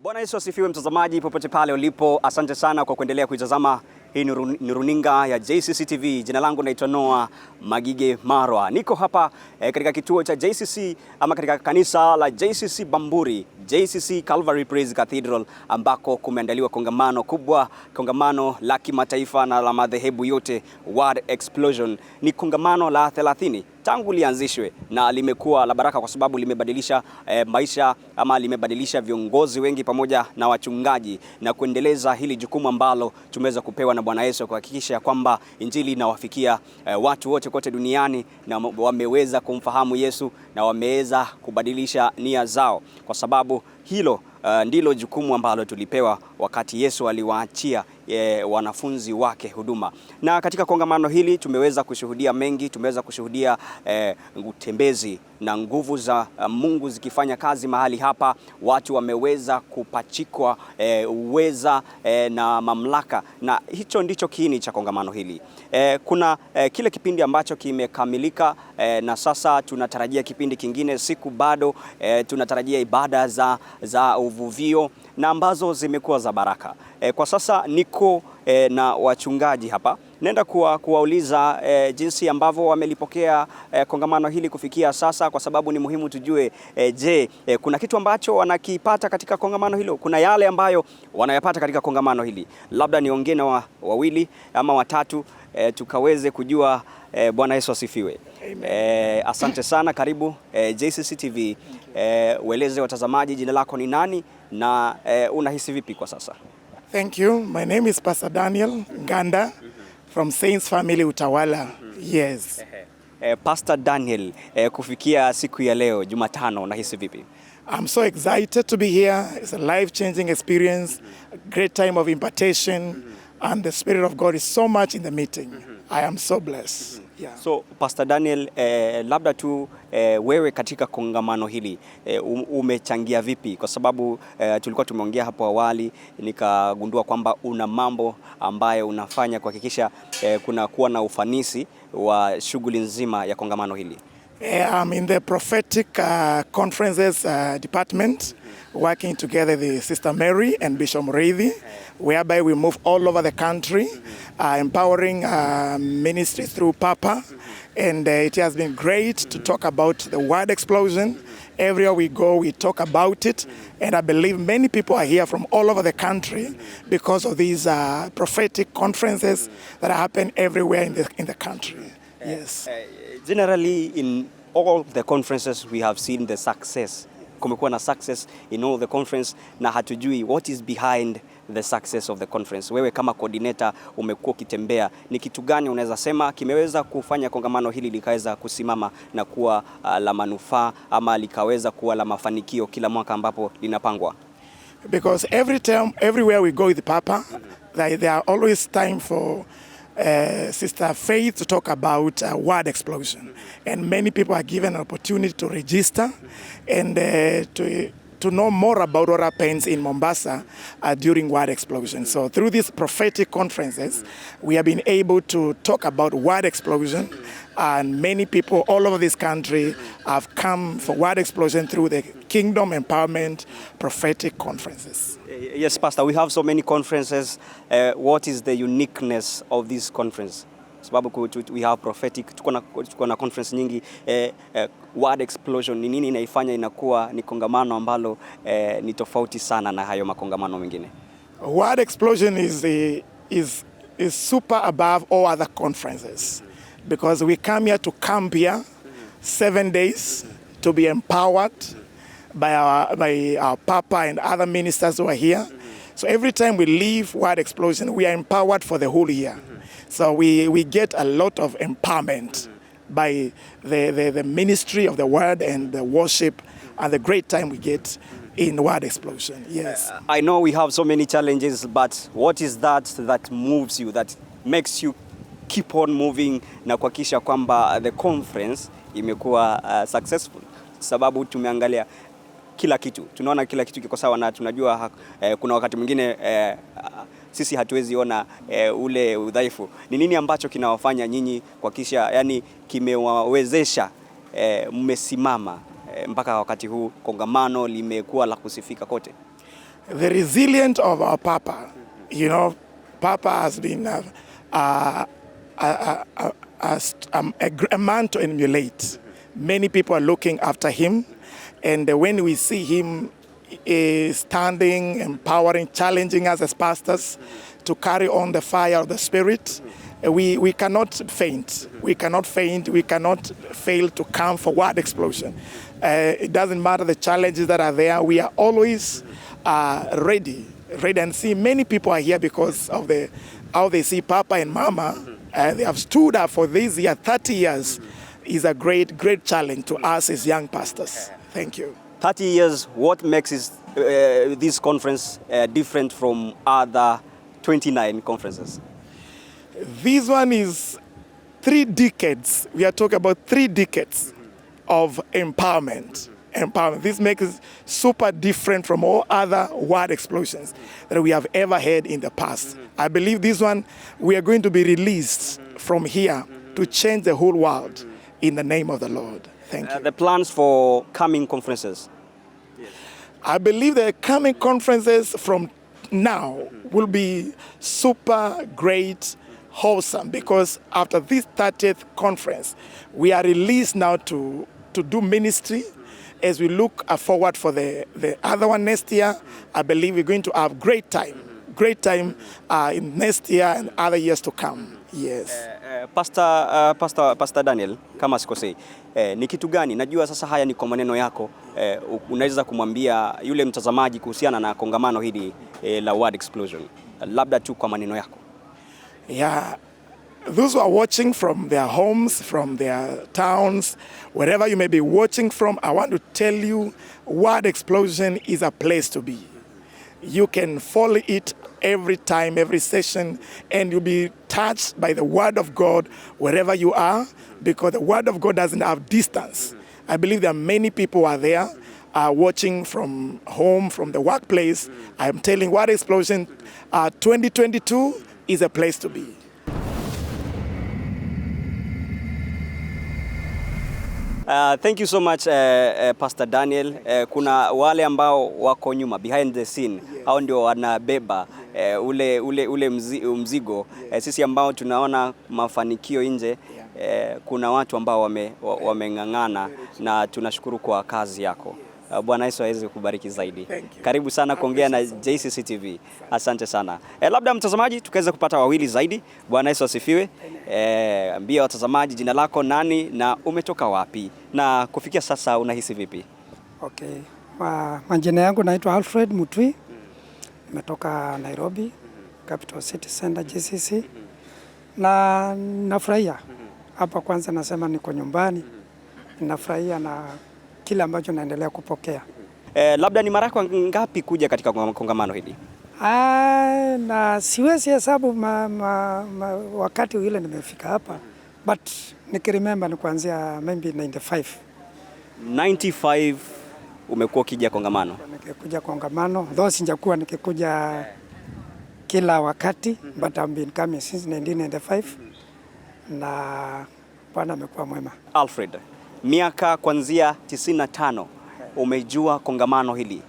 Bwana Yesu asifiwe mtazamaji popote pale ulipo. Asante sana kwa kuendelea kuitazama. Hii ni runinga ya JCC TV. Jina langu naitwa Noah Magige Marwa. Niko hapa katika kituo cha JCC ama katika kanisa la JCC Bamburi, JCC Calvary Praise Cathedral, ambako kumeandaliwa kongamano kubwa, kongamano la kimataifa na la madhehebu yote, Word Explosion. Ni kongamano la 30 tangu lianzishwe na limekuwa la baraka kwa sababu limebadilisha maisha ama limebadilisha viongozi wengi pamoja na wachungaji na kuendeleza hili jukumu ambalo tumeweza kupewa na Bwana Yesu kuhakikisha kwamba injili inawafikia watu wote kote duniani na wameweza kumfahamu Yesu na wameweza kubadilisha nia zao, kwa sababu hilo ndilo jukumu ambalo tulipewa wakati Yesu aliwaachia wanafunzi wake huduma. Na katika kongamano hili tumeweza kushuhudia mengi, tumeweza kushuhudia utembezi na nguvu za Mungu zikifanya kazi mahali hapa. Watu wameweza kupachikwa uweza na mamlaka, na hicho ndicho kiini cha kongamano hili. Kuna kile kipindi ambacho kimekamilika na sasa tunatarajia kipindi kingine. Siku bado tunatarajia ibada za uvuvio na ambazo zimekuwa za baraka. Kwa sasa niko na wachungaji hapa. Nenda kuwauliza jinsi ambavyo wamelipokea kongamano hili kufikia sasa, kwa sababu ni muhimu tujue kuna kitu ambacho wanakipata katika kongamano hilo. Kuna yale ambayo wanayapata katika kongamano hili. Labda niongee na wawili ama watatu tukaweze kujua. Bwana Yesu asifiwe. Asante sana, karibu JCC TV. Ueleze watazamaji jina lako ni nani na unahisi vipi kwa sasa? Thank you. My name is Pastor Daniel Nganda from Saints Family Utawala. Yes. Pastor Daniel, kufikia siku ya leo Jumatano, unahisi vipi? I'm so excited to be here. It's a life-changing experience, a great time of impartation, and the Spirit of God is so much in the meeting. I am so blessed. Yeah. So Pastor Daniel, labda tu wewe katika kongamano hili umechangia vipi? Kwa sababu tulikuwa tumeongea hapo awali, nikagundua kwamba una mambo ambayo unafanya kuhakikisha kuna kuwa na ufanisi wa shughuli nzima ya kongamano hili. I'm in the prophetic conferences department, working together with Sister Mary and Bishop Muriithi, whereby we move all over the country, empowering ministries through Papa. And it has been great to talk about the word explosion. Everywhere we go, we talk about it. And I believe many people are here from all over the country because of these prophetic conferences that happen everywhere in the country. Yes. Generally, in all the conferences we have seen the success. Kumekuwa na success in all the conference, na hatujui what is behind the success of the conference. Wewe kama coordinator umekuwa ukitembea, ni kitu gani unaweza sema kimeweza kufanya kongamano hili likaweza kusimama na kuwa la manufaa ama likaweza kuwa la mafanikio kila mwaka ambapo linapangwa? Because everywhere we go with Papa, there are always time for Sister Faith to talk about word explosion, and many people are given an opportunity to register and to know more about what happens in Mombasa during word explosion. So through these prophetic conferences, we have been able to talk about word explosion, and many people all over this country have come for word explosion through the Kingdom Empowerment prophetic conferences. Yes, Pastor, we have so many conferences. What is the uniqueness of this conference? Sababu we have prophetic, tuko na conference nyingi. Word explosion ni nini inaifanya inakuwa ni kongamano ambalo ni tofauti sana na hayo makongamano mengine? Word explosion is super above all other conferences, because we come here to camp here 7 days to be empowered by our Papa and other ministers who are here. So every time we leave Word Explosion, we are empowered for the whole year. So we get a lot of empowerment by the ministry of the word and the worship and the great time we get in Word Explosion. Yes. I know we have so many challenges, but what is that moves you, that makes you keep on moving na kuhakikisha kwamba the conference imekuwa successful? Sababu tumeangalia kila kitu, tunaona kila kitu kiko sawa, na tunajua kuna wakati mwingine sisi hatuwezi ona ule udhaifu. Ni nini ambacho kinawafanya nyinyi kuhakikisha, yani kimewawezesha mmesimama mpaka wakati huu kongamano limekuwa la kusifika kote? the resilience of our Papa. You know, Papa has been a man to emulate. Many people are looking after him, and when we see him standing, empowering, challenging us as pastors to carry on the fire of the Spirit, we cannot faint. We cannot faint. We cannot fail to come for word explosion. It doesn't matter the challenges that are there. We are always ready. And see, many people are here because of how they see Papa and Mama. They have stood up for this year. 30 years is a great challenge to us as young pastors. Thank you. 30 years, what makes this conference different from other 29 conferences? This one is 3 decades. We are talking about 3 decades of empowerment. This makes it super different from all other word explosions that we have ever had in the past. I believe this one, we are going to be released from here to change the whole world in the name of the Lord. Thank you. The plans for coming conferences? I believe the coming conferences from now will be super great, wholesome, because after this 30th conference, we are released now to do ministry. As we look forward for the other one next year, I believe we're going to have great time in next year and other years to come. Yes. Pastor Daniel, kama sikosei, ni kitu gani? Najua sasa haya ni kwa maneno yako, unaweza kumwambia yule mtazamaji kuhusiana na kongamano hili la Word Explosion. Labda tu kwa maneno yako. Yeah. Those who are watching from their homes, from their towns, wherever you may be watching from, I want to tell you, Word Explosion is a place to be. You can follow it every time, every session, and you'll be touched by the Word of God wherever you are, because the Word of God doesn't have distance. I believe there are many people who are there watching from home, from the workplace. I'm telling Word Explosion 2022 is a place to be. Thank you so much, Pastor Daniel. Kuna wale ambao wako nyuma, behind the scene, hao ndio wanabeba ule mzigo. Sisi ambao tunaona mafanikio nje, kuna watu ambao wameng'ang'ana, na tunashukuru kwa kazi yako. Bwana Yesu aweze kubariki zaidi. Karibu sana kuongea na JCC TV. Asante sana. Labda mtazamaji tukaweza kupata wawili zaidi. Bwana Yesu asifiwe. Ambia watazamaji jina lako nani na umetoka wapi na kufikia sasa unahisi vipi? Okay. Majina yangu naitwa Alfred Mutwi. Nimetoka Nairobi, Capital City Center JCC. Na nafurahia. Hapa kwanza nasema niko nyumbani. Nafurahia na kile ambacho naendelea kupokea. Labda ni mara yako ngapi kuja katika kongamano hili? Na siwezi hesabu wakati ule nimefika hapa, but nikiremember ni kuanzia maybe 95 umekuwa ukija kongamano? Nikikuja kongamano, though sijakuwa nikikuja kila wakati, but I've been coming since 1995 na Bwana amekuwa mwema. Alfred, miaka kuanzia 95 umejua kongamano hili.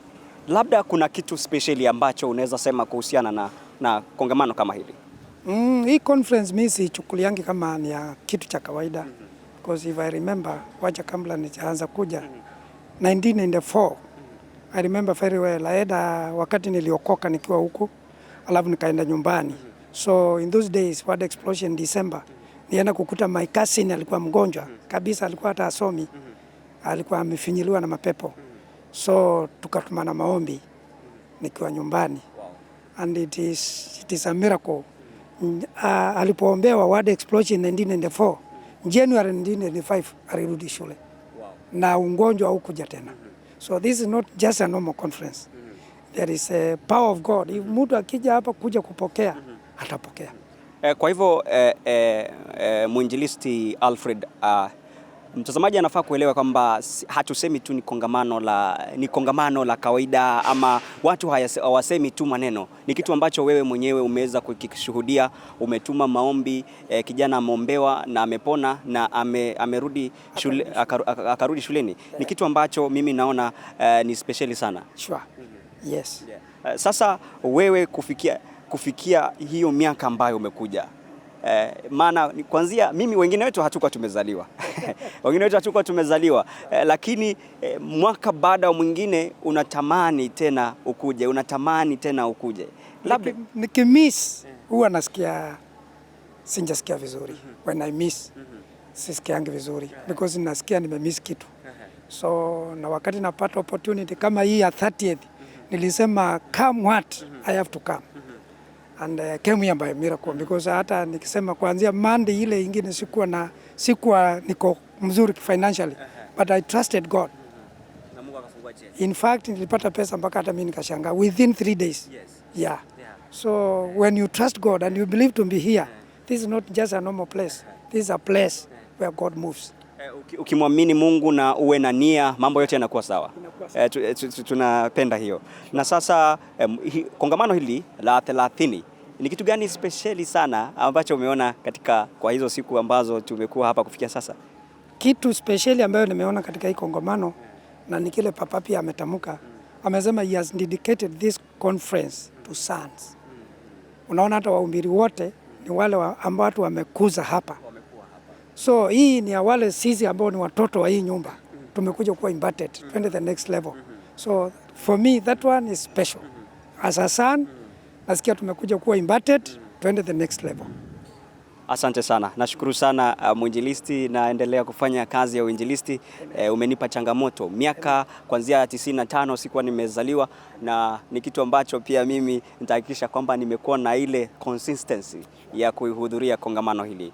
Labda kuna kitu speciali ambacho unaweza sema kuhusiana na kongamano kama hili? Hii conference mimi sichukuliangi kama ni ya kitu cha kawaida. Because if I remember, wacha kabla nianza kuja 1994, I remember very well. Wakati niliokoka nikiwa huku, alafu nikaenda nyumbani. So in those days, Word Explosion December, nienda kukuta my cousin alikuwa mgonjwa kabisa, alikuwa hata asomi, alikuwa amefinyiliwa na mapepo. So tukatumana maombi nikiwa nyumbani. And it is a miracle. Alipoombewa Word Explosion 1994, January 1995 alirudi shule. Na ugonjwa haukuja tena. So this is not just a normal conference. There is a power of God. If mtu akija hapa kuja kupokea, atapokea. Kwa hivyo mwinjilisti Alfred, mtazamaji anafaa kuelewa kwamba hatusemi tu ni kongamano la kawaida, ama watu hawasemi tu maneno. Ni kitu ambacho wewe mwenyewe umeweza kukishuhudia. Umetuma maombi, kijana ameombewa na amepona na amerudi shule, akarudi shuleni. Ni kitu ambacho mimi naona ni speciali sana. Sure. Yes. Sasa wewe kufikia hiyo miaka ambayo umekuja, maana kuanzia mimi, wengine wetu hatukuwa tumezaliwa wengine wetu hatukuwa tumezaliwa, lakini mwaka baada mwingine unatamani tena ukuje, labda nikimiss huwa nasikia sinjasikia vizuri. When I miss sisikiangi vizuri because nasikia nimemiss kitu. So na wakati napata opportunity kama hii ya 30th nilisema come what I have to come. And came here by miracle because hata nikisema kuanzia Monday ile ingine sikuwa niko mzuri financially, but I trusted God. Na Mungu akafungua njia. In fact nilipata pesa mpaka hata mimi nikashangaa within 3 days. Yes. Yeah. So when you trust God and you believe to be here, this is not just a normal place. This is a place where God moves. Ukimwamini Mungu na uwe na nia, mambo yote yanakuwa sawa. Tunapenda hiyo. Na sasa kongamano hili la 30 ni kitu gani speciali sana ambacho umeona kwa hizo siku ambazo tumekuwa hapa kufikia sasa? Kitu speciali ambayo nimeona katika hii kongamano na ni kile Papa pia ametamuka. Amesema he has dedicated this conference to sons. Unaona hata wahubiri wote ni wale ambao watu wamekuza hapa. So hii ni wale sisi ambao ni watoto wa hii nyumba. Tumekuja kuwa invited to the next level. So for me that one is special. As a son, nasikia tumekuja kuwa invited to the next level. Asante sana. Nashukuru sana mwinjilisti, naendelea kufanya kazi ya uinjilisti. Umenipa changamoto. Miaka kuanzia 95 sikuwa nimezaliwa, na ni kitu ambacho pia mimi nitahakikisha kwamba nimekuwa na ile consistency ya kuhudhuria kongamano hili.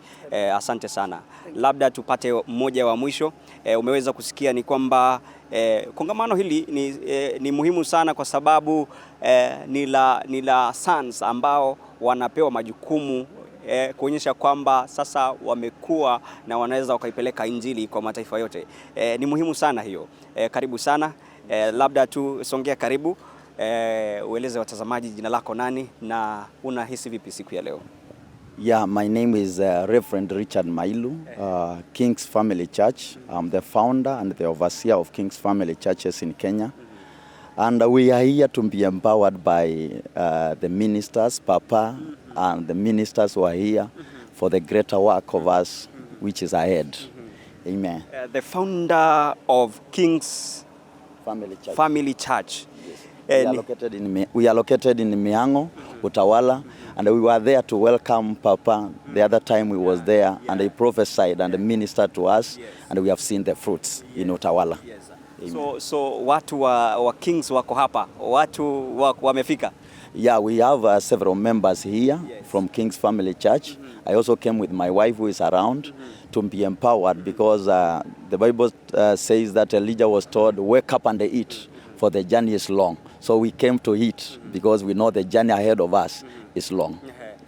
Asante sana. Labda tupate mmoja wa mwisho. Umeweza kusikia ni kwamba kongamano hili ni muhimu sana kwa sababu ni la sons ambao wanapewa majukumu kuonyesha kwamba sasa wamekuwa na wanaweza wakaipeleka injili kwa mataifa yote. Ni muhimu sana hiyo. Karibu sana. Labda tu songea karibu. Ueleze watazamaji jina lako nani na unahisi vipi siku ya leo? Yeah, my name is Reverend Richard Mailu, King's Family Church. I'm the founder and the overseer of King's Family Churches in Kenya. And we are here to be empowered by the ministers, Papa, and the ministers who are here for the greater work of us, which is ahead. Amen. The founder of King's Family Church. Yes. We are located in Miango, Utawala, and we were there to welcome Papa the other time we was there, and he prophesied and ministered to us, and we have seen the fruits in Utawala. So watu wa Kings wako hapa, watu wamefika. Yeah, we have several members here from King's Family Church. I also came with my wife who is around to be empowered because the Bible says that Elijah was told, wake up and eat, for the journey is long. So we came to eat because we know the journey ahead of us is long.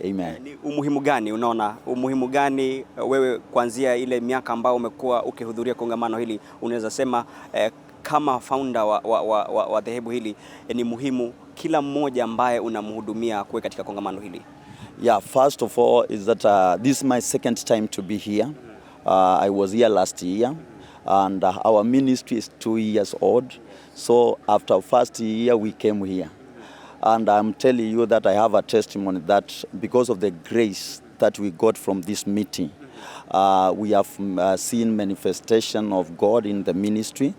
Amen. Ni umuhimu gani, unaona umuhimu gani wewe kuanzia ile miaka ambao umekuwa ukihudhuria kongamano hili, unaweza sema kama founder wa dhehebu hili ni muhimu kila mmoja ambaye unamhudumia kuwe katika kongamano hili? Yeah, first of all is that this is my second time to be here. I was here last year, and our ministry is 2 years old. So after first year we came here. And I'm telling you that I have a testimony that because of the grace that we got from this meeting, we have seen manifestation of God in the ministry.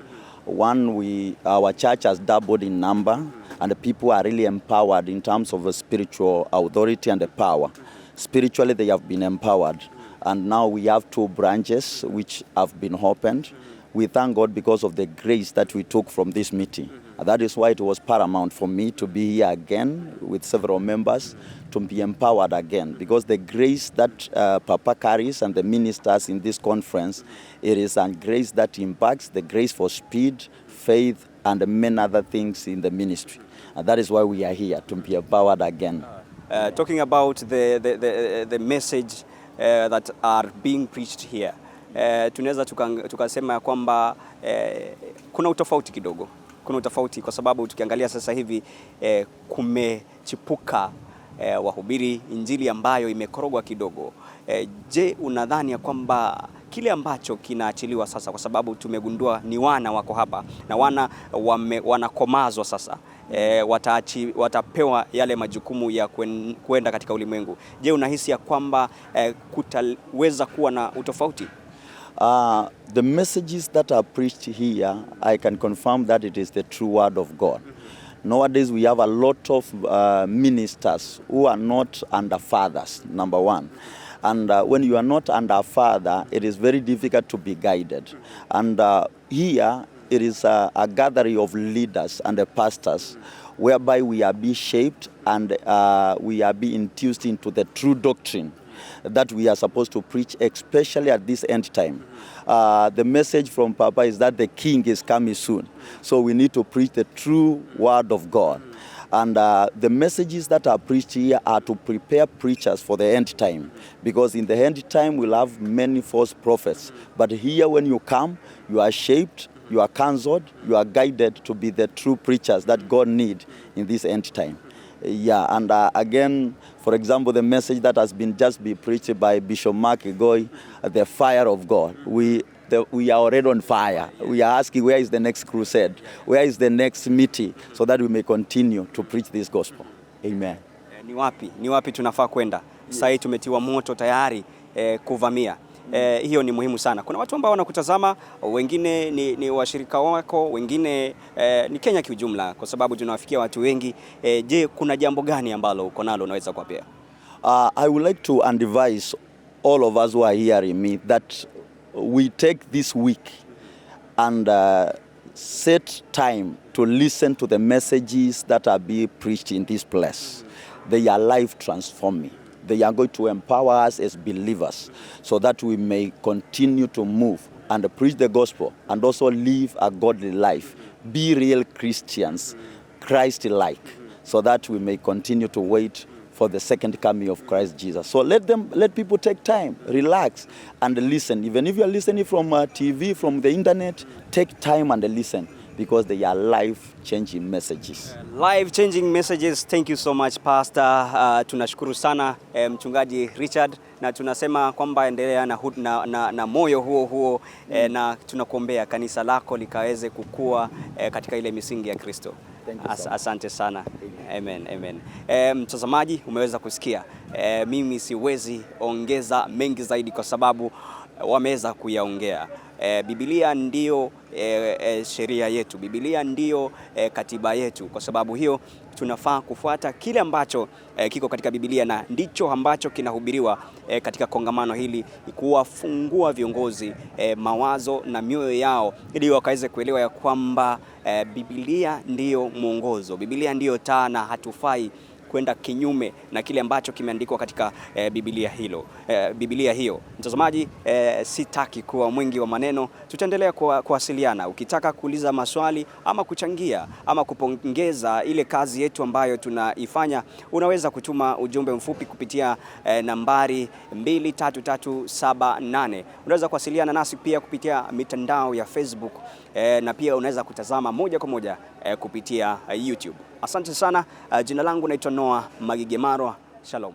One, our church has doubled in number, and the people are really empowered in terms of the spiritual authority and the power. Spiritually, they have been empowered. And now we have 2 branches which have been opened. We thank God because of the grace that we took from this meeting. And that is why it was paramount for me to be here again with several members to be empowered again. Because the grace that Papa carries and the ministers in this conference, it is a grace that impacts the grace for speed, faith, and many other things in the ministry. And that is why we are here, to be empowered again. Talking about the message that are being preached here, tunaweza tukasema kwamba kuna utofauti kidogo. Kuna utofauti kwa sababu tukiangalia sasa hivi kumechipuka wahubiri injili ambayo imekorogwa kidogo. Je, unadhani ya kwamba kile ambacho kinaachiliwa sasa, kwa sababu tumegundua ni wana wako hapa na wanakomazwa sasa, watapewa yale majukumu ya kwenda katika ulimwengu. Je, unahisi ya kwamba kutaweza kuwa na utofauti? The messages that are preached here, I can confirm that it is the true word of God. Nowadays we have a lot of ministers who are not under fathers, number one. And when you are not under a father, it is very difficult to be guided. And here it is a gathering of leaders and the pastors, whereby we are being shaped and we are being infused into the true doctrine that we are supposed to preach, especially at this end time. The message from Papa is that the King is coming soon. So we need to preach the true word of God. And the messages that are preached here are to prepare preachers for the end time. Because in the end time we'll have many false prophets. But here when you come, you are shaped, you are counseled, you are guided to be the true preachers that God needs in this end time. Yeah, and again, for example, the message that has been just be preached by Bishop Magige, the fire of God. We are already on fire. We are asking, where is the next crusade? Where is the next meeting? So that we may continue to preach this gospel. Amen. Ni wapi tunafaa kwenda? Sasa hii tumetiwa moto tayari kuvamia. Hiyo ni muhimu sana. Kuna watu ambao wanakutazama, wengine ni washirika wako, wengine ni Kenya kiujumla, kwa sababu tunawafikia watu wengi. Je, kuna jambo gani ambalo uko nalo unaweza kuwapea? I would like to advise all of us who are hearing me that we take this week and set time to listen to the messages that are being preached in this place. They are life transforming. They are going to empower us as believers so that we may continue to move and preach the gospel and also live a godly life. Be real Christians, Christ-like, so that we may continue to wait for the second coming of Christ Jesus. So let people take time, relax, and listen. Even if you are listening from TV, from the internet, take time and listen, because they are life-changing messages. Life-changing messages. Thank you so much, Pastor. Tunashukuru sana Mchungaji Richard, na tunasema kwamba endelea na moyo huo na tunakuombea kanisa lako likaweze kukua katika ile misingi ya Kristo. Asante sana. Amen. Amen. Mtazamaji, umeweza kusikia. Mimi siwezi ongeza mengi zaidi kwa sababu wameweza kuyaongea. Biblia ndio sheria yetu. Biblia ndio katiba yetu. Kwa sababu hiyo tunafaa kufuata kile ambacho kiko katika Biblia, na ndicho ambacho kinahubiriwa katika kongamano hili, kuwafungua viongozi mawazo na mioyo yao ili wakaweze kuelewa ya kwamba Biblia ndio mwongozo. Biblia ndio taa na hatufai kwenda kinyume na kile ambacho kimeandikwa katika Biblia hiyo. Mtazamaji, sitaki kuwa mwingi wa maneno. Tutaendelea kuwasiliana. Ukitaka kuuliza maswali ama kuchangia ama kupongeza ile kazi yetu ambayo tunaifanya, unaweza kutuma ujumbe mfupi kupitia nambari 23378. Unaweza kuwasiliana nasi pia kupitia mitandao ya Facebook, na pia unaweza kutazama moja kwa moja kupitia YouTube. Asante sana. Jina langu naitwa Magige. Shalom.